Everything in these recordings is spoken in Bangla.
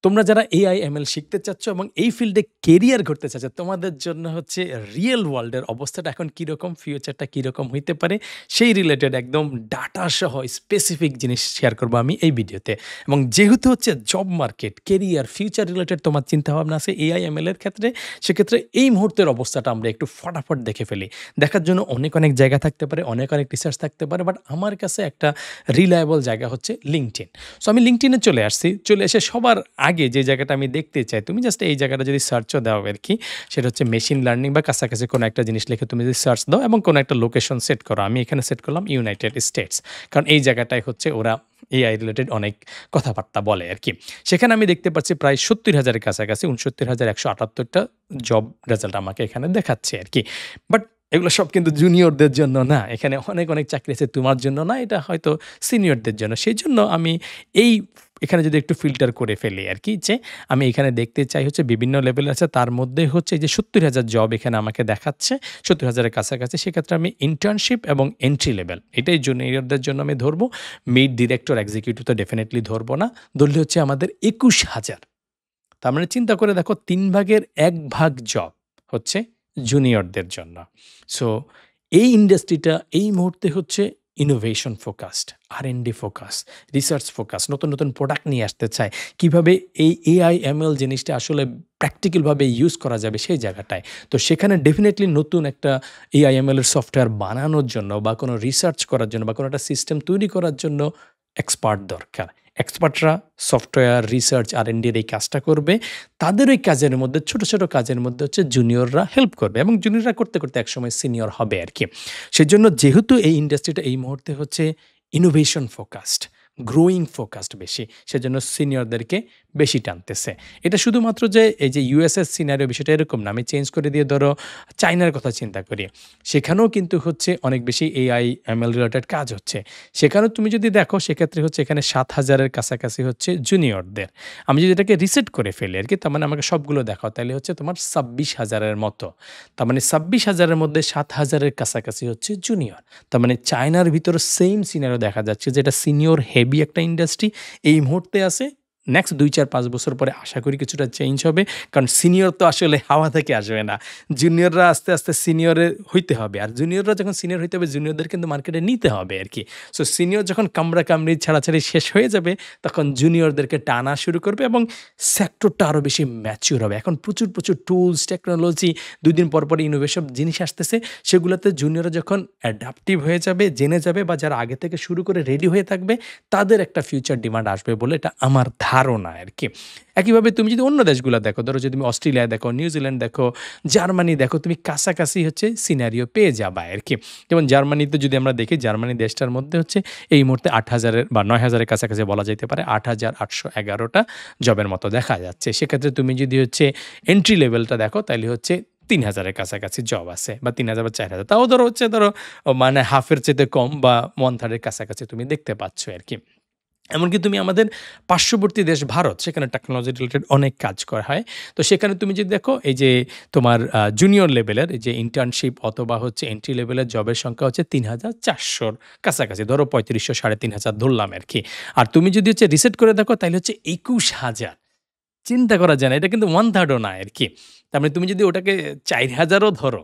তোমরা যারা এআই এমএল শিখতে চাচ্ছ এবং এই ফিল্ডে কেরিয়ার করতে চাচ্ছ, তোমাদের জন্য হচ্ছে রিয়েল ওয়ার্ল্ডের অবস্থাটা এখন কীরকম, ফিউচারটা কীরকম হইতে পারে, সেই রিলেটেড একদম ডাটা সহ স্পেসিফিক জিনিস শেয়ার করবো আমি এই ভিডিওতে। এবং যেহেতু হচ্ছে job market, career, future related তোমার চিন্তাভাবনা আছে এআই এমএল এর ক্ষেত্রে, সেক্ষেত্রে এই মুহূর্তের অবস্থাটা আমরা একটু ফটাফট দেখে ফেলি। দেখার জন্য অনেক অনেক জায়গা থাকতে পারে, অনেক অনেক রিসার্চ থাকতে পারে, বাট আমার কাছে একটা রিলায়েবল জায়গা হচ্ছে লিঙ্কডইন। সো আমি লিঙ্কডইনে চলে আসছি। চলে এসে সবার আগে যে জায়গাটা আমি দেখতে চাই, তুমি জাস্ট এই জায়গাটা যদি সার্চও দাও আর কি, সেটা হচ্ছে মেশিন লার্নিং বা কাছাকাছি কোনো একটা জিনিস লিখে তুমি যদি সার্চ দাও এবং কোনো একটা লোকেশন সেট করো, আমি এখানে সেট করলাম ইউনাইটেড স্টেটস, কারণ এই জায়গাটায় হচ্ছে ওরা এআই রিলেটেড অনেক কথাবার্তা বলে আর কি। সেখানে আমি দেখতে পাচ্ছি প্রায় 70,000-এর কাছাকাছি 69,178টা জব রেজাল্ট আমাকে এখানে দেখাচ্ছে আর কি। বাট এগুলো সব কিন্তু জুনিয়রদের জন্য না, এখানে অনেক অনেক চাকরি আছে তোমার জন্য না, এটা হয়তো সিনিয়রদের জন্য। সেই জন্য আমি এখানে যদি একটু ফিল্টার করে ফেলি আর কি, যে আমি এখানে দেখতে চাই হচ্ছে বিভিন্ন লেভেল আছে, তার মধ্যে হচ্ছে যে 70,000 জব এখানে আমাকে দেখাচ্ছে, 70,000-এর কাছাকাছি। সেক্ষেত্রে আমি ইন্টার্নশিপ এবং এন্ট্রি লেভেল এটাই জুনিয়রদের জন্য আমি ধরবো। মিড, ডিরেক্টর, এক্সিকিউটিভ তো ডেফিনেটলি ধরবো না। ধরলে হচ্ছে আমাদের 21,000। তার মানে চিন্তা করে দেখো 3 ভাগের 1 ভাগ জব হচ্ছে জুনিয়রদের জন্য। সো এই ইন্ডাস্ট্রিটা এই মুহূর্তে হচ্ছে innovation focused, R and D focus, research focus, নতুন নতুন প্রোডাক্ট নিয়ে আসতে চায়। কিভাবে এই এআই এমএল জিনিসটা আসলে প্র্যাকটিক্যালভাবে ইউজ করা যাবে সেই জায়গাটায়। তো সেখানে ডেফিনেটলি নতুন একটা এআই এমএল এর সফটওয়্যার বানানোর জন্য বা কোনো রিসার্চ করার জন্য বা কোনো একটা সিস্টেম তৈরি করার জন্য এক্সপার্ট দরকার। এক্সপার্টরা সফটওয়্যার, রিসার্চ, আর&ডি এর এই কাজটা করবে। তাদের ওই কাজের মধ্যে ছোট, ছোট কাজের মধ্যে হচ্ছে জুনিয়ররা হেল্প করবে এবং জুনিয়ররা করতে, করতে একসময় সিনিয়র হবে আরকি। সেজন্য যেহেতু এই ইন্ডাস্ট্রিটা এই মুহূর্তে হচ্ছে ইনোভেশন ফোকাসড, গ্রোইং ফোকাসড বেশি, সেজন্য সিনিয়রদেরকে বেশি টানতেছে। এটা শুধুমাত্র যে এই যে ইউএসএর সিনারিও বিষয়টা এরকম না। আমি চেঞ্জ করে দিয়ে ধরো চায়নার কথা চিন্তা করি। সেখানেও কিন্তু হচ্ছে অনেক বেশি এআই, এমএল রিলেটেড কাজ হচ্ছে। সেখানেও তুমি যদি দেখো সেক্ষেত্রে হচ্ছে এখানে 7,000-এর কাছাকাছি হচ্ছে জুনিয়রদের। আমি যদি এটাকে রিসেট করে ফেলি আরকি, তার মানে আমাকে সবগুলো দেখাও, তাইলে হচ্ছে তোমার 26,000-এর মতো। তার মানে 26,000-এর মধ্যে 7,000-এর কাছাকাছি হচ্ছে জুনিয়র। তার মানে চায়নার ভিতরে সেম সিনারিও দেখা যাচ্ছে যে এটা সিনিয়র হেভি একটা ইন্ডাস্ট্রি এই মুহূর্তে আছে। নেক্সট ২, ৪, ৫ বছর পরে আশা করি কিছুটা চেঞ্জ হবে। কারণ সিনিয়র তো আসলে হাওয়া থেকে আসবে না। জুনিয়ররা আস্তে, আস্তে সিনিয়রে হইতে হবে। আর জুনিয়ররা যখন সিনিয়র হইতে হবে, জুনিয়রদের কিন্তু মার্কেটে নিতে হবে আরকি। সো সিনিয়র যখন কামড়াকামড়ি, ছাড়াছাড়ি শেষ হয়ে যাবে, তখন জুনিয়রদেরকে টানা শুরু করবে এবং সেক্টরটা আরও বেশি ম্যাচিউর হবে। এখন প্রচুর, প্রচুর টুলস, টেকনোলজি ২ দিন পর, পর ইনোভেশন জিনিস আসতেছে। সেগুলোতে জুনিয়ররা যখন অ্যাডাপটিভ হয়ে যাবে, জেনে যাবে বা যারা আগে থেকে শুরু করে রেডি হয়ে থাকবে, তাদের একটা ফিউচার ডিমান্ড আসবে বলে এটা আমার ধারণা আরকি। একইভাবে তুমি যদি অন্য দেশগুলা দেখো, ধরো যদি তুমি অস্ট্রেলিয়া দেখো, নিউজিল্যান্ড দেখো, জার্মানি দেখো, তুমি কাছাকাছি হচ্ছে সিনারিও পেয়ে যাবা আরকি। যেমন জার্মানিতে যদি আমরা দেখি, জার্মানি দেশটার মধ্যে হচ্ছে এই মুহূর্তে 8,000-এর বা 9,000-এর কাছাকাছি বলা যেতে পারে, 8,811টা জবের মতো দেখা যাচ্ছে। সেক্ষেত্রে তুমি যদি হচ্ছে এন্ট্রি লেভেলটা দেখো, তাইলে হচ্ছে 3,000-এর কাছাকাছি জব আছে বা 3,000 বা 4,000। তাও ধরো মানে হাফের চাইতে কম বা 1/3-এর কাছাকাছি তুমি দেখতে পাচ্ছ আরকি। এমনকি তুমি আমাদের পার্শ্ববর্তী দেশ ভারত, সেখানে টেকনোলজি রিলেটেড অনেক কাজ করা হয়। তো সেখানে তুমি যদি দেখো এই যে তোমার জুনিয়র লেভেলের এই যে ইন্টার্নশিপ অথবা হচ্ছে এন্ট্রি লেভেলের জবের সংখ্যা হচ্ছে 3,400-র কাছাকাছি। ধরো ৩৫০০, ৩,৫০০ ধরলাম আরকি। আর তুমি যদি হচ্ছে রিসেট করে দেখো, তাইলে হচ্ছে ২১,০০০। চিন্তা করা যায় না। এটা কিন্তু 1/3 ও না আরকি। তার মানে তুমি যদি ওটাকে ৪,০০০-ও ধরো,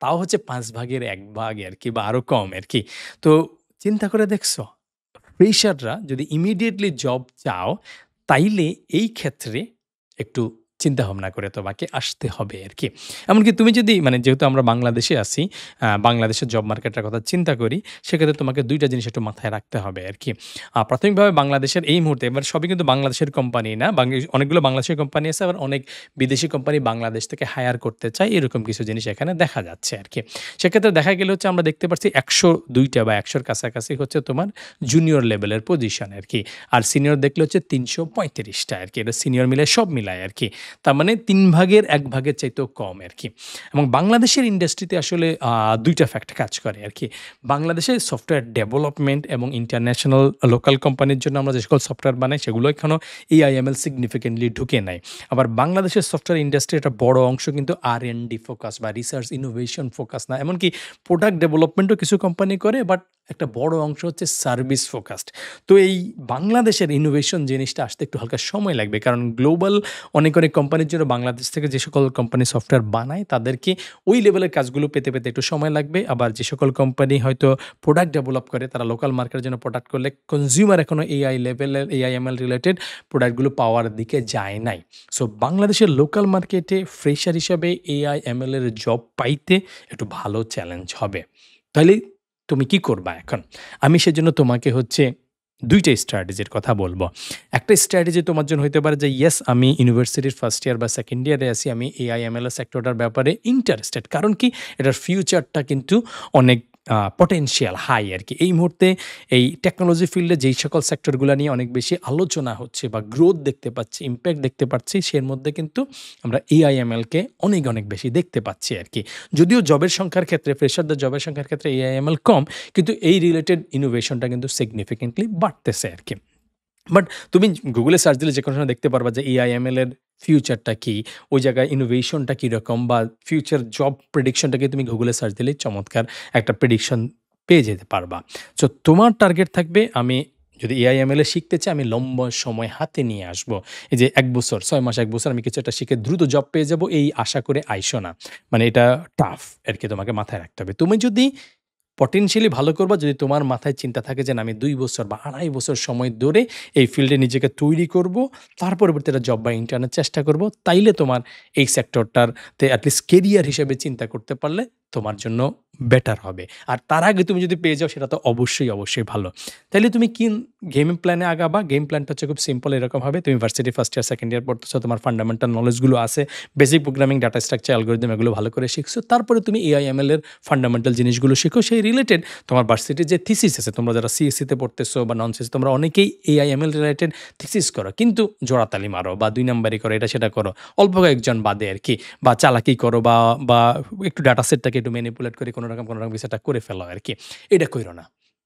তাও হচ্ছে ৫ ভাগের ১ ভাগ আরকি বা আরো কম আরকি। তো চিন্তা করে দেখছো? ফ্রেশাররা যদি ইমিডিয়েটলি জব চাও, তাইলে এই ক্ষেত্রে একটু চিন্তাভাবনা করে তোমাকে আসতে হবে আরকি। এমনকি তুমি যদি মানে যেহেতু আমরা বাংলাদেশে আছি, বাংলাদেশের জব মার্কেটের কথা চিন্তা করি, সেক্ষেত্রে তোমাকে ২ টা জিনিস একটু মাথায় রাখতে হবে আরকি। প্রাথমিকভাবে বাংলাদেশের এই মুহূর্তে এবার সবই কিন্তু বাংলাদেশের কোম্পানি না, অনেকগুলো বাংলাদেশের কোম্পানি আছে, আবার অনেক বিদেশি কোম্পানি বাংলাদেশ থেকে হায়ার করতে চায়, এরকম কিছু জিনিস এখানে দেখা যাচ্ছে আরকি। সেক্ষেত্রে দেখা গেলে হচ্ছে আমরা দেখতে পাচ্ছি ১০২ টা বা ১০০-র কাছাকাছি হচ্ছে তোমার জুনিয়র লেভেলের পজিশন আরকি। আর সিনিয়র দেখলে হচ্ছে ৩৩৫ টা আরকি। এটা সিনিয়র মিলায় সব মিলায় আরকি। তার মানে ৩ ভাগের ১ ভাগের চাইতেও কম আরকি। এবং বাংলাদেশের ইন্ডাস্ট্রিতে আসলে ২ টা ফ্যাক্ট কাজ করে আরকি। বাংলাদেশে সফটওয়্যার ডেভেলপমেন্ট এবং ইন্টারন্যাশনাল লোকাল কোম্পানির জন্য আমরা যে সকল সফটওয়্যার বানাই, সেগুলো এখনো এআই/এমএল সিগনিফিকেন্টলি ঢুকে নাই। আবার বাংলাদেশের সফটওয়্যার ইন্ডাস্ট্রির একটা বড় অংশ কিন্তু আর&ডি ফোকাস বা রিসার্চ ইনোভেশন ফোকাস না। এমনকি প্রোডাক্ট ডেভেলপমেন্টও কিছু কোম্পানি করে, বাট একটা বড় অংশ হচ্ছে সার্ভিস ফোকাসড। তো এই বাংলাদেশের ইনোভেশন জিনিসটা আসতে একটু হালকা সময় লাগবে। কারণ গ্লোবাল অনেক কোম্পানির জন্য বাংলাদেশ থেকে যে সকল কোম্পানি সফটওয়্যার বানায় তাদেরকে ওই লেভেলের কাজগুলো পেতে একটু সময় লাগবে। আবার যে সকল কোম্পানি হয়তো প্রোডাক্ট ডেভেলপ করে তারা লোকাল মার্কেটের জন্য প্রোডাক্ট করলে কনজিউমার এখনো এআই লেভেলের এআই/এমএল রিলেটেড প্রোডাক্টগুলো পাওয়ার দিকে যায় নাই। সো বাংলাদেশের লোকাল মার্কেটে ফ্রেশার হিসাবে এআই/এমএল এর জব পাইতে একটু ভালো চ্যালেঞ্জ হবে। তাইলে তুমি কি করবা এখন? আমি সেজন্য তোমাকে হচ্ছে ২ টা স্ট্র্যাটেজির কথা বলব। একটা স্ট্র্যাটেজি তোমার জন্য হইতে পারে যে ইয়েস আমি ইউনিভার্সিটির ফার্স্ট ইয়ার বা সেকেন্ড ইয়ারে আছি। আমি এআই/এমএল এর সেক্টরটার ব্যাপারে ইন্টারেস্টেড। কারণ কি? এটার ফিউচারটা কিন্তু অনেক পটেনশিয়াল হাই আরকি। এই মুহূর্তে এই টেকনোলজি ফিল্ডে যেই সকল সেক্টরগুলা নিয়ে অনেক বেশি আলোচনা হচ্ছে বা গ্রোথ দেখতে পাচ্ছি, ইমপ্যাক্ট দেখতে পাচ্ছি, সের মধ্যে কিন্তু আমরা এআই/এমএলকে অনেক বেশি দেখতে পাচ্ছি আরকি। যদিও জবের সংখ্যার ক্ষেত্রে ফ্রেশারদের জবের সংখ্যার ক্ষেত্রে এআই/এমএল কম, কিন্তু এই রিলেটেড ইনোভেশনটা কিন্তু সিগনিফিকেন্টলি বাড়তেছে আরকি। বাট তুমি গুগলে সার্চ দিলে যেকোনো সময় দেখতে পারবা যে এআই/এমএল এর ফিউচারটা কি? ওই জায়গায় ইনোভেশনটা কিরকম বা ফিউচার জব প্রেডিকশনটাকে তুমি গুগলে সার্চ দিলেই চমৎকার একটা প্রেডিকশন পেয়ে যেতে পারবা। সো তোমার টার্গেট থাকবে আমি যদি এআই/এমএল এ শিখতে চাই আমি লম্বা সময় হাতে নিয়ে আসবো। এই যে ১ বছর, ৬ মাস, ১ বছর আমি কিছু একটা শিখে দ্রুত জব পেয়ে যাবো এই আশা করে আইসো না। মানে এটা টাফ আরকি তোমাকে মাথায় রাখতে হবে। তুমি যদি পটেনশিয়ালি ভালো করবা যদি তোমার মাথায় চিন্তা থাকে যে না আমি ২ বছর বা ২.৫ বছর সময় ধরে এই ফিল্ডে নিজেকে তৈরি করব। তার পরবর্তীতে জব বা ইন্টার্নের চেষ্টা করব। তাইলে তোমার এই সেক্টরটাতে এটলিস্ট কেরিয়ার হিসেবে চিন্তা করতে পারলে তোমার জন্য বেটার হবে। আর তার আগে তুমি যদি পেয়ে যাও সেটা তো অবশ্যই ভালো। তাইলে তুমি কি গেম প্ল্যানে আগাবা? গেম প্ল্যানটা হচ্ছে খুব সিম্পল এরকম হবে। তুমি varsity first year, second year পড়তেছো, তোমার ফান্ডামেন্টাল নলেজগুলো আছে। Basic programming, data structure, algorithm এগুলো ভালো করে শিখছো। তারপরে তুমি এআই/এমএল এর ফান্ডামেন্টাল জিনিসগুলো শিখো। সেই রিলেটেড তোমার ভার্সিটির যে থিসিস আছে, তোমরা যারা সিএসসি তে পড়তেছো বা নন সিএসসি তোমরা অনেকেই এআই/এমএল রিলেটেড থিসিস করো। কিন্তু জোড়াতালি মারো বা ২ নাম্বারি করো, এটা সেটা করো। অল্প কয়েকজন বাদে আরকি। বা চালাকি করো বা একটু ডাটা সেটটাকে একটু ম্যানিপুলেট করে কোনরকম বিষয়টা করে ফেলো আরকি। এটা কইরো না।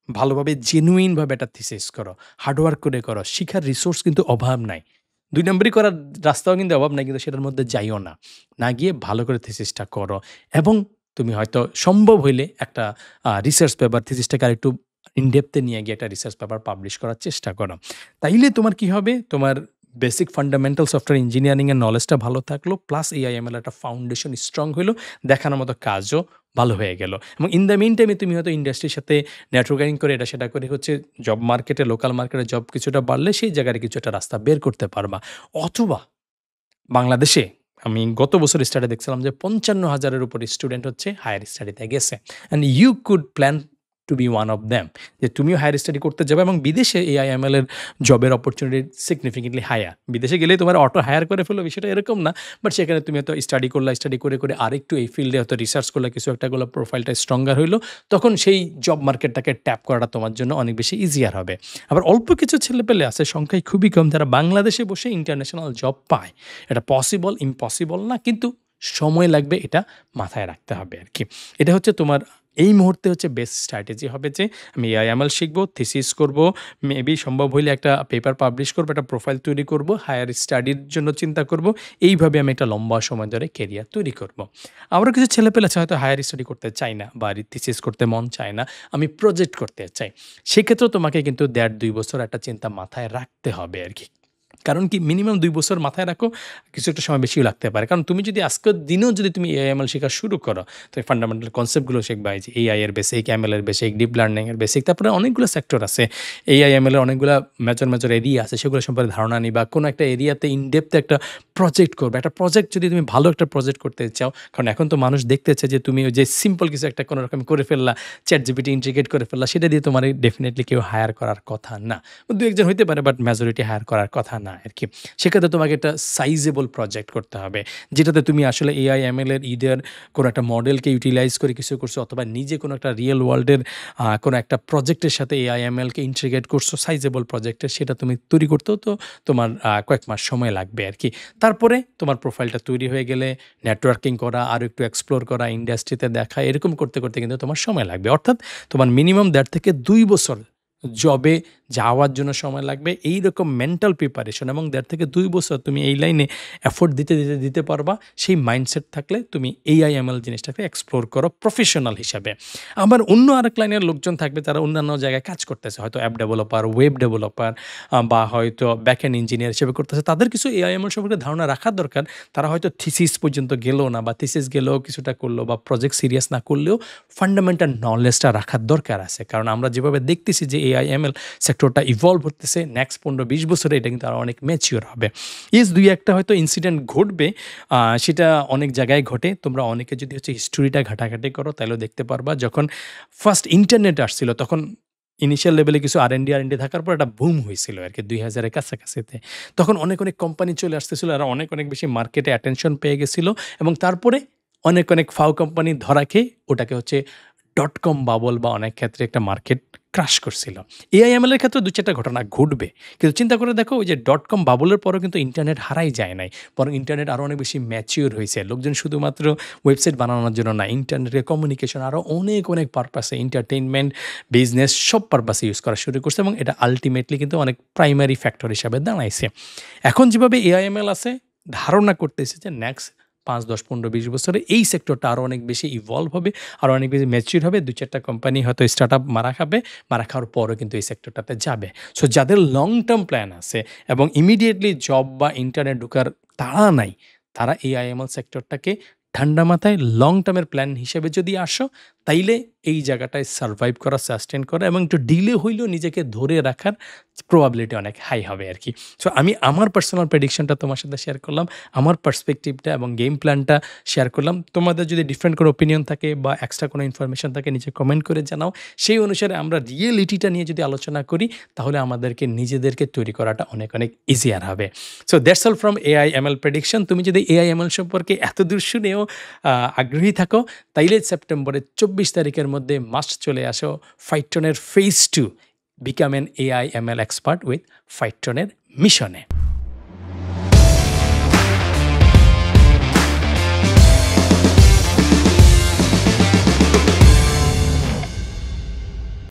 ভালোভাবে জেনুইন ভাবে একটা থিসিস করো। হার্ডওয়ার্ক করে করো। শিখার রিসোর্স কিন্তু অভাব নাই। ২ নাম্বারি করার রাস্তাও কিন্তু অভাব নাই। কিন্তু সেটার মধ্যে যাইও না। না গিয়ে ভালো করে থিসিসটা করো এবং তুমি হয়তো সম্ভব হইলে একটা রিসার্চ পেপার থিসিসটাকে আরেকটু ইন ডেপথ এ নিয়ে গিয়ে একটা রিসার্চ পেপার পাবলিশ করার চেষ্টা করো। তাইলে তোমার কি হবে? তোমার বেসিক ফান্ডামেন্টাল সফটওয়্যার ইঞ্জিনিয়ারিং এর নলেজটা ভালো থাকলো। প্লাস এআই/এমএল একটা ফাউন্ডেশন স্ট্রং হইলো। দেখানোর মতো কাজও ভালো হয়ে গেল। এবং ইন দ্য মিন টাইমে তুমি হয়তো ইন্ডাস্ট্রির সাথে নেটওয়ার্কিং করে এটা সেটা করে হচ্ছে জব মার্কেটে লোকাল মার্কেটে জব কিছুটা বাড়লে সেই জায়গায় কিছু একটা রাস্তা বের করতে পারবা। অথবা বাংলাদেশে আমি গত বছর স্টাডি দেখছিলাম যে ৫৫,০০০ এর উপর স্টুডেন্ট হচ্ছে হায়ার স্টাডিতে গেছে। And you could plan to be one of them যে তুমিও হায়ার স্টাডি করতে যাবে এবং বিদেশে এআই/এমএল এর জবের অপরচুনিটি সিগনিফিকেন্টলি হায়ার। বিদেশে গেলেই তোমার অটো হায়ার করে ফেললো বিষয়টা এরকম না। বাট সেখানে তুমি হয়তো স্টাডি করলা, স্টাডি করে আরেকটু এই ফিল্ডে হয়তো রিসার্চ করলা, কিছু একটা করলা, প্রোফাইলটা স্ট্রঙ্গার হইলো। তখন সেই জব মার্কেটটাকে ট্যাপ করাটা তোমার জন্য অনেক বেশি ইজিয়ার হবে। আবার অল্প কিছু ছেলেপেলে আছে, সংখ্যায় খুবই কম, যারা বাংলাদেশে বসে ইন্টারন্যাশনাল জব পায়। এটা পসিবল, ইম্পসিবল না, কিন্তু সময় লাগবে, এটা মাথায় রাখতে হবে আরকি। এটা হচ্ছে তোমার এই মুহূর্তে হচ্ছে বেস্ট স্ট্র্যাটেজি হবে যে আমি এআই/এমএল শিখবো, থিসিস করবো, মেবি সম্ভব হইলে একটা পেপার পাবলিশ করবো, একটা প্রোফাইল তৈরি করবো, হায়ার স্টাডির জন্য চিন্তা করবো। এইভাবে আমি একটা লম্বা সময় ধরে কেরিয়ার তৈরি করবো। আবারও কিছু ছেলেপেলে আছে হয়তো হায়ার স্টাডি করতে চায় না বা থিসিস করতে মন চায় না, আমি প্রজেক্ট করতে চাই। সেক্ষেত্রেও তোমাকে কিন্তু ১.৫-২ বছর একটা চিন্তা মাথায় রাখতে হবে আরকি। কারণ কি মিনিমাম ২ বছর মাথায় রাখো, কিছু একটা সময় বেশিও লাগতে পারে। কারণ তুমি যদি আজকের দিনেও যদি তুমি এআই/এমএল শেখা শুরু করো, তো ফান্ডামেন্টাল কনসেপ্টগুলো শিখবা। এই যে এআই এর বেসিক, এমএল এর বেসিক, ডিপ লার্নিং এর বেসিক, তারপরে অনেকগুলো সেক্টর আছে। এআই/এমএল এর অনেকগুলা মেজর এরিয়া আছে, সেগুলো সম্পর্কে ধারণা নিবা। কোনো একটা এরিয়াতে ইন ডেপথ একটা প্রজেক্ট করবে। একটা প্রজেক্ট যদি তুমি ভালো একটা প্রজেক্ট করতে চাও, কারণ এখন তো মানুষ দেখতেছে যে তুমি ওই যে সিম্পল কিছু একটা কোনো রকম করে ফেললা, ChatGPT ইন্টিগ্রেট করে ফেললা, সেটা দিয়ে তোমার ডেফিনিটলি কেউ হায়ার করার কথা না। ২-১ জন হইতে পারে, বাট মেজরিটি হায়ার করার কথা না আরকি। সেক্ষেত্রে তোমাকে একটা সাইজেবল প্রজেক্ট করতে হবে, যেটাতে তুমি আসলে এআই/এমএল এর ইদার কোনো একটা মডেলকে ইউটিলাইজ করে কিছু করছো, অথবা নিজে কোনো একটা রিয়েল ওয়ার্ল্ডের কোনো একটা প্রজেক্টের সাথে এআই/এমএলকে ইন্টিগ্রেট করছো, সাইজেবল প্রজেক্টের, সেটা তুমি তৈরি করতেও তো তোমার কয়েক মাস সময় লাগবে আরকি। তারপরে তোমার প্রোফাইলটা তৈরি হয়ে গেলে নেটওয়ার্কিং করা, আরও একটু এক্সপ্লোর করা, ইন্ডাস্ট্রিতে দেখা, এরকম করতে কিন্তু তোমার সময় লাগবে। অর্থাৎ তোমার মিনিমাম ১.৫ থেকে ২ বছর জবে যাওয়ার জন্য সময় লাগবে। এইরকম মেন্টাল প্রিপারেশন এবং ১.৫ থেকে ২ বছর তুমি এই লাইনে এফোর্ট দিতে পারবা। সেই মাইন্ডসেট থাকলে তুমি AI ML জিনিসটাকে এক্সপ্লোর করো প্রফেশনাল হিসাবে। আবার অন্য আরেক লাইনের লোকজন থাকবে তারা অন্যান্য জায়গায় কাজ করতেছে। হয়তো অ্যাপ ডেভেলপার, ওয়েব ডেভেলপার বা হয়তো ব্যাকএন্ড ইঞ্জিনিয়ার হিসেবে করতেছে। তাদের কিছু AI ML সম্পর্কে ধারণা রাখা দরকার। তারা হয়তো থিসিস পর্যন্ত গেলেও না বা থিসিস গেলেও কিছুটা করলো বা প্রজেক্ট সিরিয়াস না করলেও ফান্ডামেন্টাল নলেজটা রাখার দরকার আছে। কারণ আমরা যেভাবে দেখতেছি যে AI ML সেক্টরটা ইভলভ হতেছে নেক্সট ১৫-২০ বছরে এটা কিন্তু আরও অনেক ম্যাচিওর হবে। ইয়েস ২-১টা হয়তো ইনসিডেন্ট ঘটবে, সেটা অনেক জায়গায় ঘটে। তোমরা অনেকে যদি হচ্ছে হিস্টোরিটা ঘাটাঘাটি করো তাহলেও দেখতে পারবা যখন ফার্স্ট ইন্টারনেট আসছিল তখন ইনিশিয়াল লেভেলে কিছু R&D থাকার পর একটা বুম হয়েছিল আরকি ২০০০ এর কাছাকাছিতে। তখন অনেক কোম্পানি চলে আসতেছিল আর অনেক বেশি মার্কেটে অ্যাটেনশন পেয়ে গেছিল এবং তারপরে অনেক ফাও কোম্পানি ধরা খেয়ে ওটাকে হচ্ছে ডটকম বাবল বা অনেক ক্ষেত্রে একটা মার্কেট ক্রাশ করছিল। AI ML এর ক্ষেত্রে ২-৪টা ঘটনা ঘটবে। কিন্তু চিন্তা করে দেখো ওই যে ডটকম বাবলের পরেও কিন্তু ইন্টারনেট হারাই যায় নাই। বরং ইন্টারনেট আরও অনেক বেশি ম্যাচিউর হইছে। লোকজন শুধুমাত্র ওয়েবসাইট বানানোর জন্য না, ইন্টারনেটের কমিউনিকেশন আরও অনেক পারপাসে এন্টারটেইনমেন্ট, বিজনেস সব পারপাসে ইউজ করা শুরু করছে এবং এটা আল্টিমেটলি কিন্তু অনেক প্রাইমারি ফ্যাক্টর হিসাবে দাঁড়াইছে। এখন যেভাবে AI ML আছে ধারণা করতেছে যে নেক্সট ৫, ১০, ১৫, ২০ বছরে এই সেক্টরটা আরও অনেক বেশি ইভলভ হবে, আরও অনেক বেশি ম্যাচিউর হবে। ২-৪টা কোম্পানি হয়তো স্টার্টআপ মারা খাবে, মারা খাওয়ার পরও কিন্তু এই সেক্টরটাতে যাবে। সো যাদের লং টার্ম প্ল্যান আছে এবং ইমিডিয়েটলি জব বা ইন্টারনেট ঢোকার তাড়া নাই, তারা এই IML সেক্টরটাকে ঠান্ডা মাথায় লং টার্মের প্ল্যান হিসেবে যদি আসো, তাইলে এই জায়গাটায় সারভাইভ করা, সাস্টেন করা এবং একটু ডিলে হইলেও নিজেকে ধরে রাখার প্রবাবিলিটি অনেক হাই হবে আরকি। সো আমি আমার পার্সোনাল প্রেডিকশনটা তোমার সাথে শেয়ার করলাম। আমার পার্সপেক্টিভটা এবং গেম প্ল্যানটা শেয়ার করলাম। তোমাদের যদি ডিফারেন্ট কোনো ওপিনিয়ন থাকে বা এক্সট্রা কোনো ইনফরমেশন থাকে নিচে কমেন্ট করে জানাও। সেই অনুসারে আমরা রিয়েলিটিটা নিয়ে যদি আলোচনা করি তাহলে আমাদেরকে নিজেদেরকে তৈরি করাটা অনেক ইজিয়ার হবে। So that's all from AI ML prediction. তুমি যদি AI ML সম্পর্কে এতদূর শুনেও আগ্রহী থাকো তাইলে সেপ্টেম্বরের ২৪ তারিখের মধ্যে মাস্ট চলে আসো ফাইটটনের phase 2 become an AI ML expert with ফাইটটনের মিশনে।